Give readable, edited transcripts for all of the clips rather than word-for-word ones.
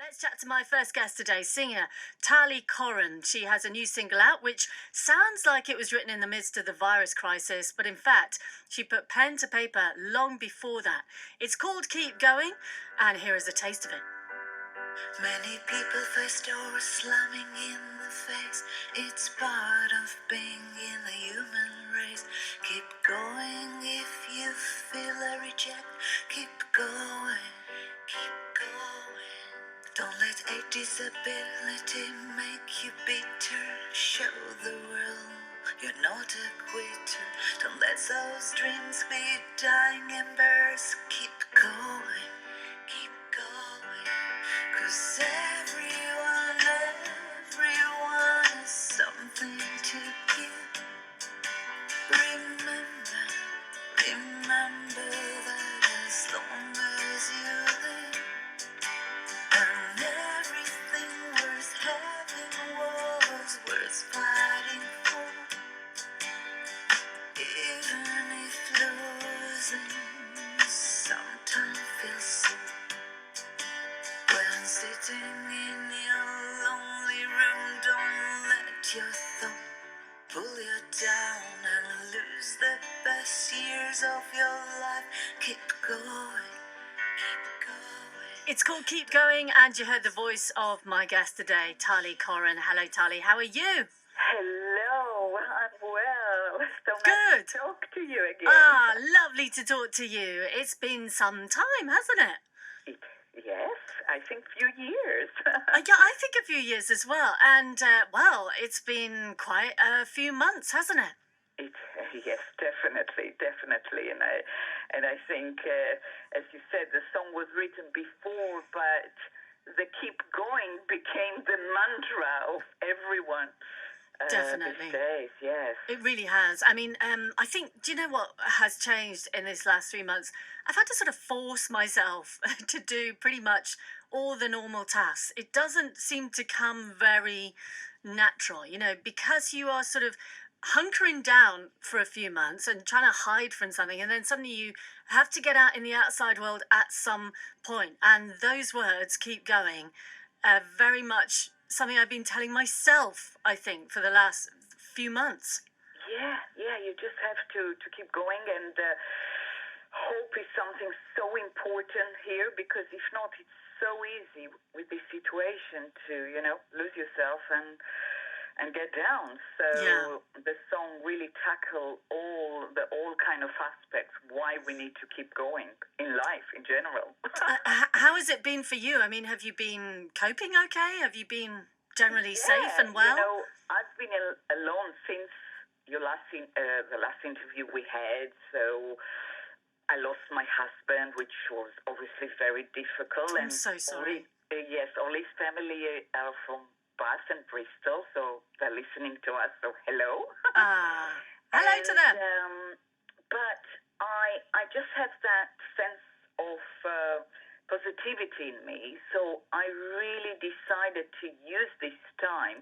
Let's chat to my first guest today, singer Koren. She has a new single out, which sounds like it was written in the midst of the virus crisis, but in fact, she put pen to paper long before that. It's called Keep Going, and here is a taste of it. Many people face doors slamming in the face. It's part of being in the human race. Keep going if you feel a reject. Keep going, keep going. Don't let a disability make you bitter. Show the world you're not a quitter. Don't let those dreams be dying embers. Keep going, keep going. 'Cause everyone has something to give. Remember, remember that as long as you live, and everything worth having was worth fighting for. Even if losing sometimes feels so. When sitting in your lonely room, don't let your thought pull you down and lose the best years of your life. Keep going, keep going. It's called Keep Going, and you heard the voice of my guest today, Koren. Hello, Tali. How are you? Hello, I'm well. So Good. nice to talk to you again. Ah, lovely to talk to you. It's been some time, hasn't it? Yes, I think few years. Yeah, I think a few years as well. And, well, it's been quite a few months, hasn't it? Yes, definitely. And I think, as you said, the song was written before, but the keep going became the mantra of everyone. Definitely. These days, yes. It really has. I mean, I think, do you know what has changed in this last 3 months? I've had to sort of force myself to do pretty much all the normal tasks. It doesn't seem to come very natural, because you are sort of hunkering down for a few months and trying to hide from something, and then suddenly you have to get out in the outside world at some point. And those words, keep going, very much something I've been telling myself, I think, for the last few months. Yeah, you just have to keep going, and hope is something so important here, because if not, it's so easy with this situation to, lose yourself and get down. So Yeah. the song really tackle all kind of aspects why we need to keep going in life in general. How has it been for you? I mean, have you been coping okay? Have you been generally safe and well? I've been alone since the last interview we had. So I lost my husband, which was obviously very difficult. I'm so sorry. All his family are from Bath and Bristol, so they're listening to us. So hello. Hello to them. But I just have that sense of positivity in me. So I really decided to use this time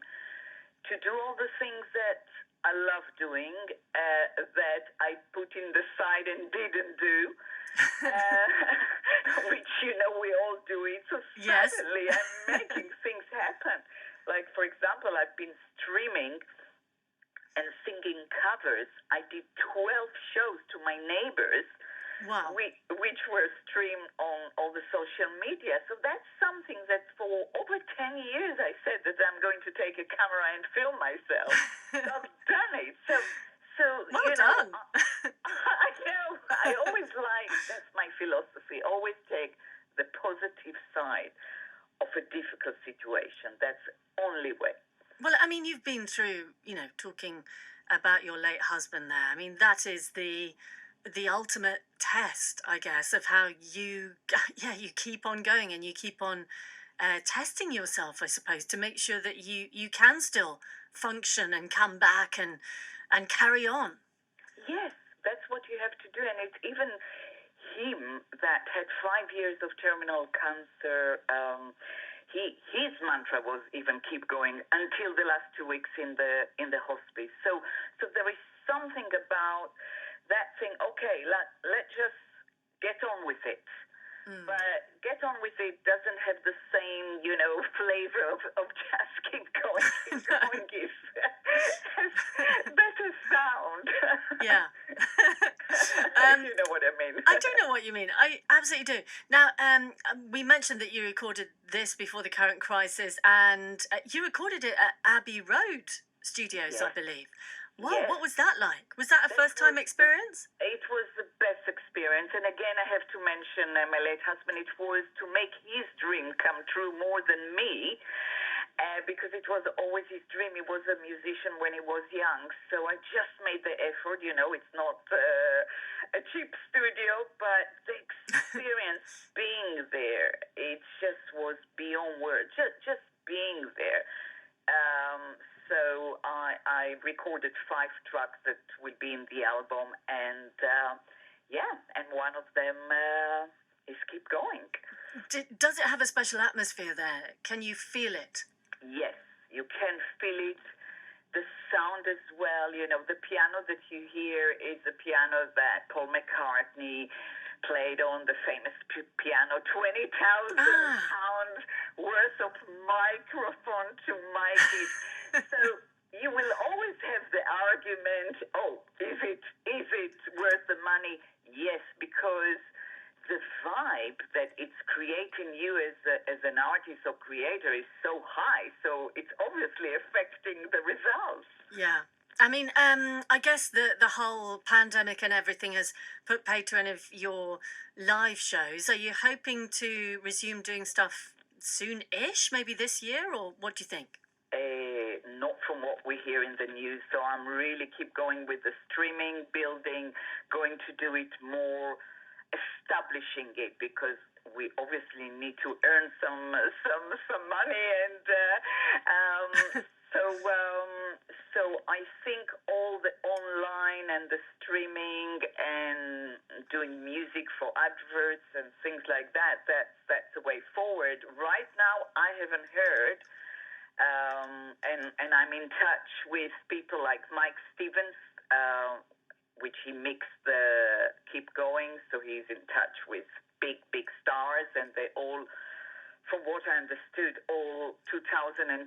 to do all the things that I love doing, that I put in the side and didn't do, which, we all do it. So Yes. suddenly I'm making things happen. Like, for example, I've been streaming and singing covers. I did 12 shows to my neighbors. Wow. Which were streamed on all the social media. So that's something that for over 10 years I said that I'm going to take a camera and film myself. So I've done it. So Well done. I know. I always that's my philosophy. Always take the positive side of a difficult situation. That's the only way. Well, I mean, you've been through, talking about your late husband there. I mean, that is the ultimate test, I guess, of how you keep on going and you keep on testing yourself, I suppose, to make sure that you can still function and come back and carry on. Yes, that's what you have to do. And it's even him that had 5 years of terminal cancer. His mantra was even keep going until the last 2 weeks in the hospice. So there is something about that thing. Okay, let's just get on with it. Mm. But Get On With It doesn't have the same, flavor of just keep going, give better sound. Yeah. If you know what I mean. I do know what you mean. I absolutely do. Now, we mentioned that you recorded this before the current crisis, and you recorded it at Abbey Road Studios, I Yes, believe. Wow, yes. what was that like? Was that a That first time was experience? it was the best experience. And again, I have to mention my late husband. It was to make his dream come true more than me, because it was always his dream. He was a musician when he was young. So I just made the effort. It's not a cheap studio, but the experience being there, it just was beyond words. Just being there. So I recorded 5 tracks that will be in the album, and and one of them is Keep Going. Does it have a special atmosphere there? Can you feel it? Yes, you can feel it. The sound as well. The piano that you hear is the piano that Paul McCartney played on, the famous piano, 20,000 Ah, pounds worth of microphone to mic it. So you will always have the argument, oh, is it worth the money? Yes, because the vibe that it's creating you as an artist or creator is so high, so it's obviously affecting the results. yeah. I mean, I guess the whole pandemic and everything has put paid to any of your live shows. Are you hoping to resume doing stuff soon-ish, maybe this year, or what do you think? Not from what we hear in the news, so I'm really keep going with the streaming, building, going to do it more, establishing it, because we obviously need to earn some money, and so I think all the online and the streaming and doing music for adverts and things like that's the way forward. Right now, I haven't heard. And I'm in touch with people like Mike Stevens, which he mixed the Keep Going, so he's in touch with big stars, and they all, from what I understood, all 2021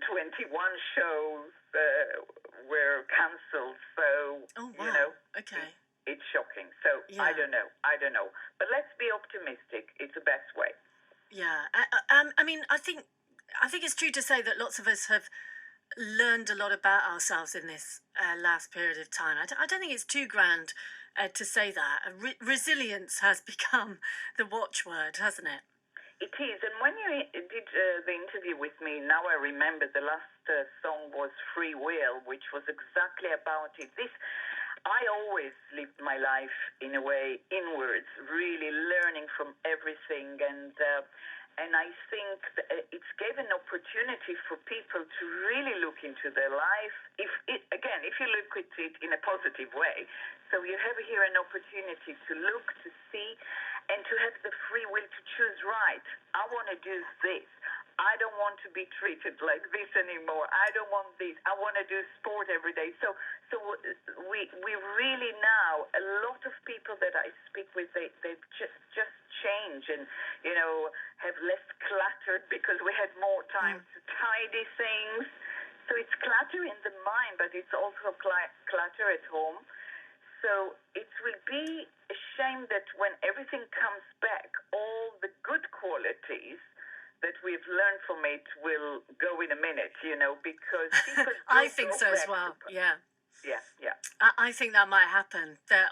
shows were cancelled. So, Oh, wow. Okay. it's shocking. So Yeah. I don't know. But let's be optimistic. It's the best way. Yeah. I mean, I think it's true to say that lots of us have learned a lot about ourselves in this last period of time. I don't think it's too grand to say that. Resilience has become the watchword, hasn't it? It is, and when you did the interview with me, now I remember the last song was Free Will, which was exactly about it. I always lived my life in a way inwards, really learning from everything, and I think it's gave an opportunity for people to really look into their life. If you look at it in a positive way, so you have here an opportunity to look, to see, and to have the free will to choose right. I want to do this. I don't want to be treated like this anymore. I don't want this. I want to do sport every day. So we really now, a lot of people that I speak with, they've just change, and have less cluttered, because we had more time to tidy things. So it's clutter in the mind, but it's also clutter at home. So it will be a shame that when everything comes back, all the good qualities that we've learned from it will go in a minute, because people I do think go so as back well. to... Yeah. Yeah. I think that might happen. That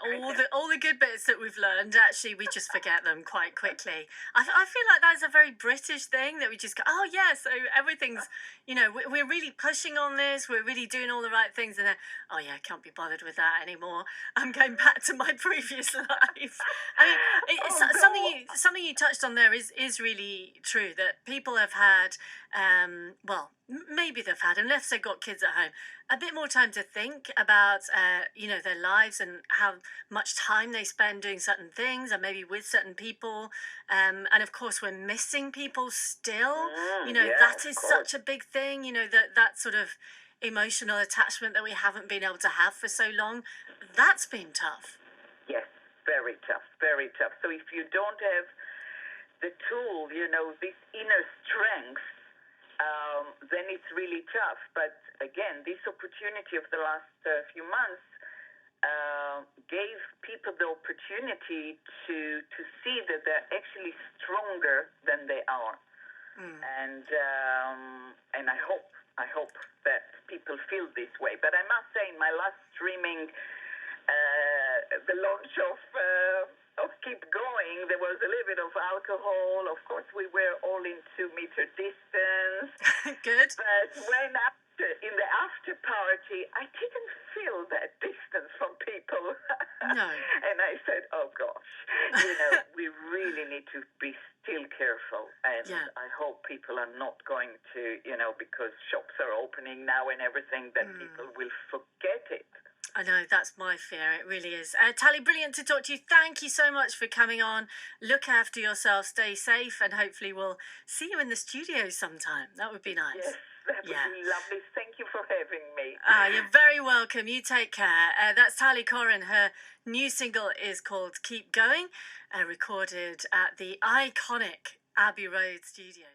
all the good bits that we've learned, actually, we just forget them quite quickly. I feel like that's a very British thing, that we just go, oh yeah, so everything's, we're really pushing on this, we're really doing all the right things, and then, oh yeah, I can't be bothered with that anymore. I'm going back to my previous life. I mean, it's something you touched on there is really true, that people have had, maybe they've had, unless they've got kids at home, a bit more time to think about, their lives and how much time they spend doing certain things, and maybe with certain people. And of course, we're missing people still. That is such a big thing. That sort of emotional attachment that we haven't been able to have for so long. That's been tough. Yes, very tough, very tough. So if you don't have the tool, this inner strength, then it's really tough. But again, this opportunity of the last few months gave people the opportunity to see that they're actually stronger than they are. And I hope that people feel this way. But I must say, in my last streaming, the launch of Keep Going, there was a little bit of alcohol. Of course, we were all in 2-meter distance. Good. But in the after party, I didn't feel that distance from people. No. And I said, oh gosh, we really need to be still careful. And I hope people are not going to, because shops are opening now and everything, that people will forget it. I know, that's my fear. It really is. Tally, brilliant to talk to you. Thank you so much for coming on. Look after yourself, stay safe, and hopefully we'll see you in the studio sometime. That would be nice. Yes, that would be lovely. Thank you for having me. You're very welcome. You take care. That's Tally Koren. Her new single is called Keep Going, recorded at the iconic Abbey Road Studios.